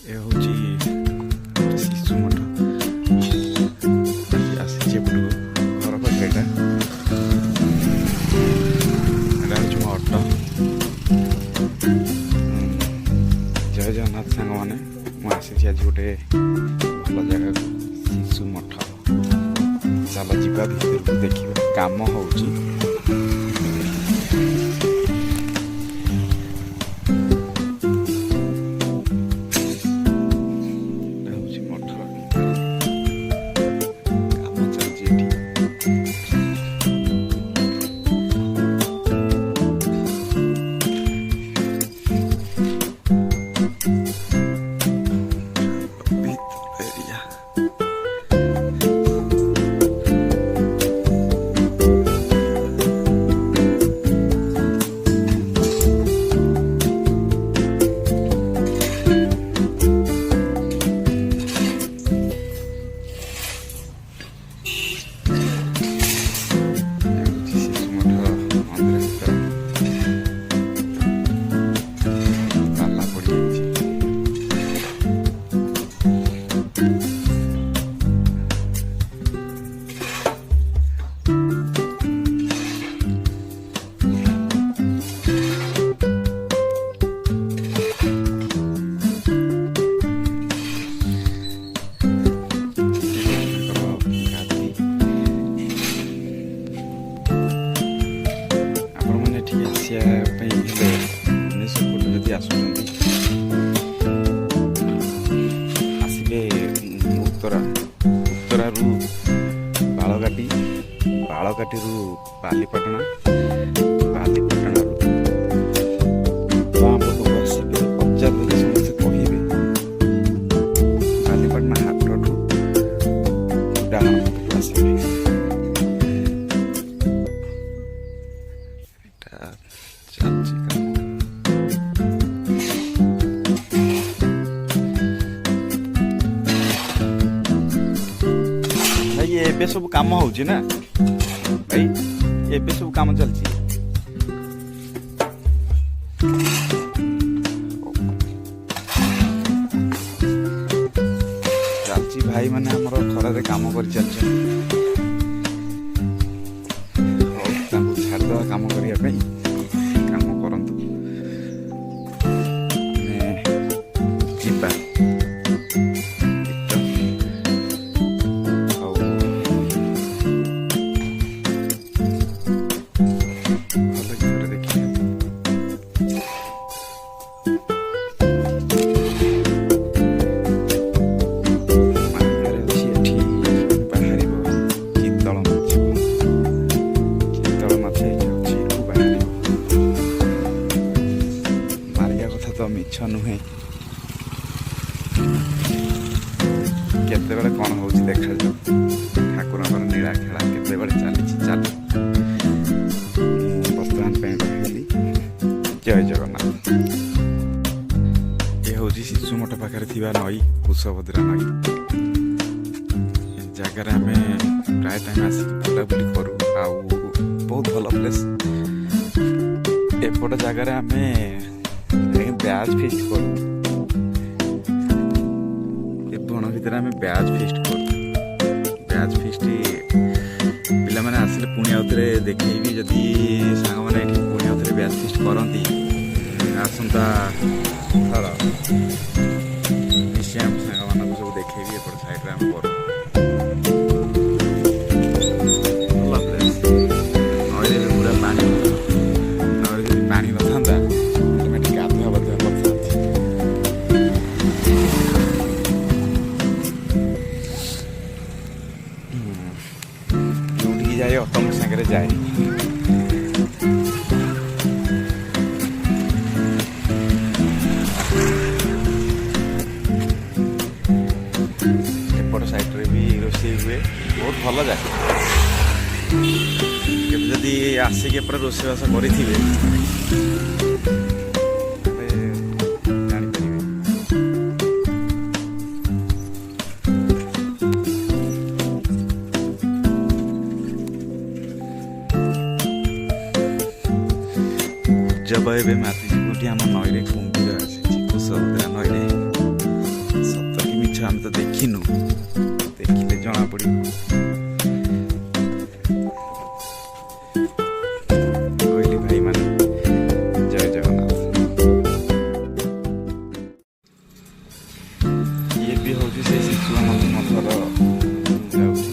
ଏ ହେଉଛି ଶିଶୁ ମଠ। ଆସିଛି ଏପଟକୁ ଘର ପାଖରେ ଏଇଟା ହେଉଛି ମୋ ଅଟୋ। ଜୟ ଜଗନ୍ନାଥ ସାଙ୍ଗମାନେ, ମୁଁ ଆସିଛି ଆଜି ଗୋଟେ ଭଲ ଜାଗାକୁ, ଶିଶୁ ମଠ। ଚାଲ ଯିବା ଭିତରକୁ ଦେଖିବା, କାମ ହେଉଛି। ଆସିବେ ଉତ୍ତରାରୁ ବାଳକାଟିରୁ ବାଲିପାଟଣା, ବାଲିପାଟଣାରୁ ବାଁ ପଟକୁ ଆସିବେ। ପଚାରିଲେ ସମସ୍ତେ କହିବେ ବାଲିପାଟଣା ହାଟରୁ ଡାହାଣ ପଟକୁ ଆସିବେ। ଏଇଟା ଚାଲିଛି କାମ। ଏବେ ସବୁ କାମ ହଉଛି ନା ଭାଇ, ଏବେ ସବୁ କାମ ଚାଲିଛି। ଭାଇ ମାନେ ଆମର ଖରାରେ କାମ କରି ଚାଲିଛନ୍ତି। ହଉ, ତାଙ୍କୁ ଛାଡ଼ିଦେବା କାମ କରିବା ପାଇଁ। କାମ କରନ୍ତୁ, ଆମେ ଯିବା। ମିଛ ନୁହେଁ, କେତେବେଳେ କ'ଣ ହଉଛି ଦେଖାଯାଉ। ଠାକୁରଙ୍କର ନୀଳା ଖେଳା କେତେବେଳେ ଚାଲିଛି ଚାଲୁ। ବର୍ତ୍ତମାନ ପାଇଁ ରହିଲି। ଜୟ ଜଗନ୍ନାଥ। ଏ ହେଉଛି ଶିଶୁ ମଠ ପାଖରେ ଥିବା ନଈ, କୁଶଭଦ୍ରା ନଈ। ଏ ଜାଗାରେ ଆମେ ପ୍ରାୟ ଟାଇମ୍ ଆସିକି ବୁଲାବୁଲି କରୁ, ଆଉ ବହୁତ ଭଲ ପ୍ଲେସ୍। ଏପଟ ଜାଗାରେ ଆମେ ବ୍ୟାଚ୍ ଫିଷ୍ଟ କରୁ। ଏ ବଣ ଭିତରେ ଆମେ ବ୍ୟାଚ୍ ଫିଷ୍ଟ କରୁ। ବ୍ୟାଚ୍ ଫିଷ୍ଟ ପିଲାମାନେ ଆସିଲେ ପୁଣି ଆଉଥରେ ଦେଖେଇବି। ଯଦି ସାଙ୍ଗମାନେ ଏଠି ପୁଣି ଆଉଥରେ ବ୍ୟାଚ୍ ଫିଷ୍ଟ କରନ୍ତି ଆସନ୍ତା ଥର, ନିଶ୍ଚୟ ଆମ ସାଙ୍ଗମାନଙ୍କୁ ସବୁ ଦେଖେଇବି। ଏପଟ ସାଇଡ଼୍ରେ ଆମେ କରୁ। ଭଲ ପ୍ଲେସ୍। ନଈରେ ବି ପୁରା ପାଣି। ନଈରେ ଯଦି ପାଣି ନଥାନ୍ତା ଯାଏ, ଅଟୋ ସାଙ୍ଗରେ ଯାଏ। ଏପଟ ସାଇଡ଼ରେ ବି ରୋଷେଇ ହୁଏ, ବହୁତ ଭଲ ଜାଗା। କେବେ ଯଦି ଆସିକି ଏପଟେ ରୋଷେଇବାସ କରିଥିବେ ଜାଣିପାରିବେ। ଜବ ଏବେ ମାତିଛି କୋଉଠି ଆମ ନଈରେ କୁମ୍ଭୀର ଆସିଛି, କୁଶଭଦ୍ରା ନଈରେ। ଆମେ ତ ଦେଖିନୁ, ଦେଖିଲେ ଜଣା ପଡ଼ିବ। କହିଲି ଭାଇମାନେ ଜୟ ଜଗନ୍ନାଥ। ଇଏ ବି ହେଉଛି ସେ ଶିଶୁମାନଙ୍କ ମଠର ଯାଉଛି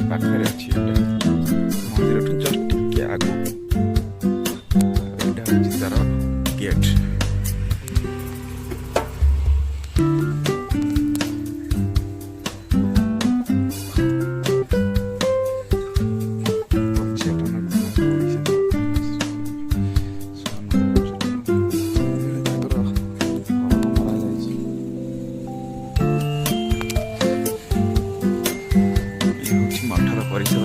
ପାଖରେ ଅଛି ଏଇଟା, ମନ୍ଦିରଠୁ ଜଷ୍ଟ ଟିକେ ଆଗକୁ। ଏଇଟା ହେଉଛି ତାର ଗେଟ୍। ମଠର ପରିସର।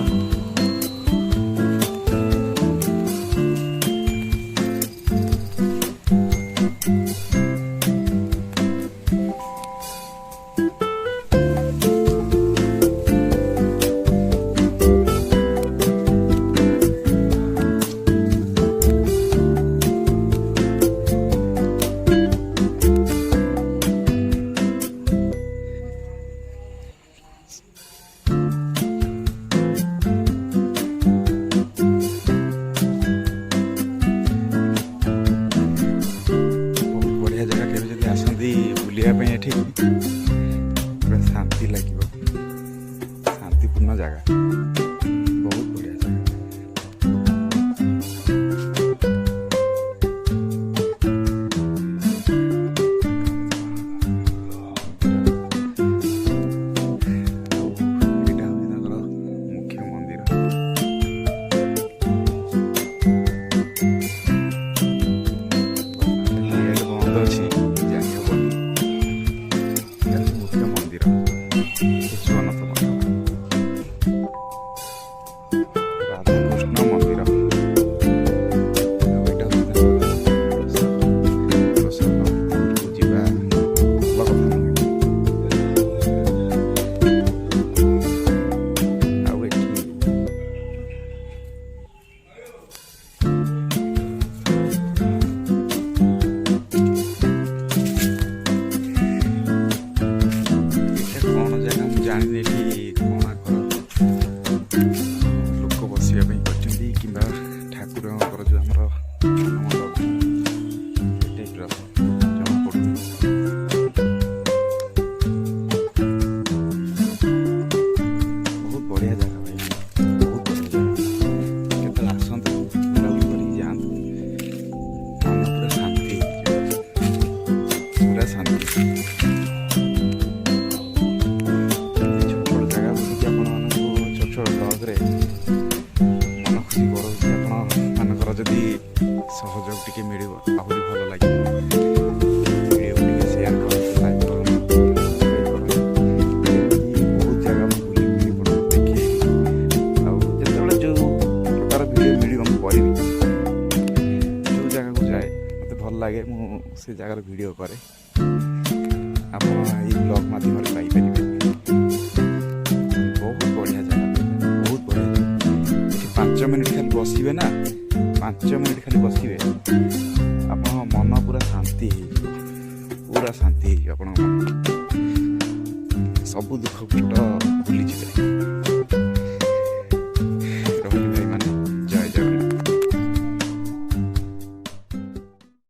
ବୁଲିବା ପାଇଁ ଏଠି ପୁରା ଶାନ୍ତି ଲାଗିବ, ଶାନ୍ତିପୂର୍ଣ୍ଣ ଜାଗା, ବହୁତ ବଢ଼ିଆ ଜାଗା। ଏଇଟା ହେଉଛି ତାଙ୍କର ମୁଖ୍ୟ ମନ୍ଦିର। ବନ୍ଦ ଅଛି, ରାଧାକୃଷ୍ଣ ମନ୍ଦିର। ଯିବା ଭଲ କଥା ନୁହେଁ। ଆଉ ଏଠି କଣ ଜାଗା ମୁଁ ଜାଣିନି, ଏଠି କଣ ଲୋକ ବସିବା ପାଇଁ କରିଛନ୍ତି କିମ୍ବା ଠାକୁରଙ୍କର ଯେଉଁ ଆମର ଟାଇପ୍ର ଜଣାପଡ଼ୁନି। ବହୁତ ବଢ଼ିଆ ଜାଗା ଭାଇ, ବହୁତ ବଢ଼ିଆ ଜାଗା। କେତେବେଳେ ଆସନ୍ତୁ, ବୁଲାବୁଲି କରିକି ଯାଆନ୍ତୁ, ମନ ପୁରା ଶାନ୍ତି ହେଇଯିବ, ପୁରା ଶାନ୍ତି। ଯଦି ସହଯୋଗ ଟିକେ ମିଳିବ ଆହୁରି ଭଲ ଲାଗିବ। ଭିଡ଼ିଓ ଟିକେ ସେୟାର କରନ୍ତୁ, ଲାଇକ୍ କରନ୍ତୁ, ସବସ୍କ୍ରାଇବ୍ କରନ୍ତୁ। ଏମିତି ବହୁତ ଜାଗା ମୁଁ ବୁଲିକି ଦେଖେଇବି। ଆଉ ଯେତେବେଳେ ଯେଉଁ ପ୍ରକାର ଭିଡ଼ିଓ ମିଳିବ ମୁଁ କରିବି। ଯେଉଁ ଜାଗାକୁ ଯାଏ ମୋତେ ଭଲ ଲାଗେ, ମୁଁ ସେ ଜାଗାର ଭିଡ଼ିଓ କରେ। ଆପଣ ଏଇ ବ୍ଲଗ୍ ମାଧ୍ୟମରେ ପାଇପାରିବେ। ବହୁତ ବଢ଼ିଆ ଜାଗା, ବହୁତ ବଢ଼ିଆ ଜାଗା। ଏଠି 5 ମିନିଟ୍ ଖାଲି ବସିବେ ନା, 5 ମିନିଟ୍ ଖାଲି ବସିବେ, ଆପଣଙ୍କ ମନ ପୁରା ଶାନ୍ତି ହେଇଯିବ, ପୁରା ଶାନ୍ତି ହେଇଯିବ ଆପଣଙ୍କ ମନ। ସବୁ ଦୁଃଖ କଷ୍ଟ ଭୁଲିଯିବେ।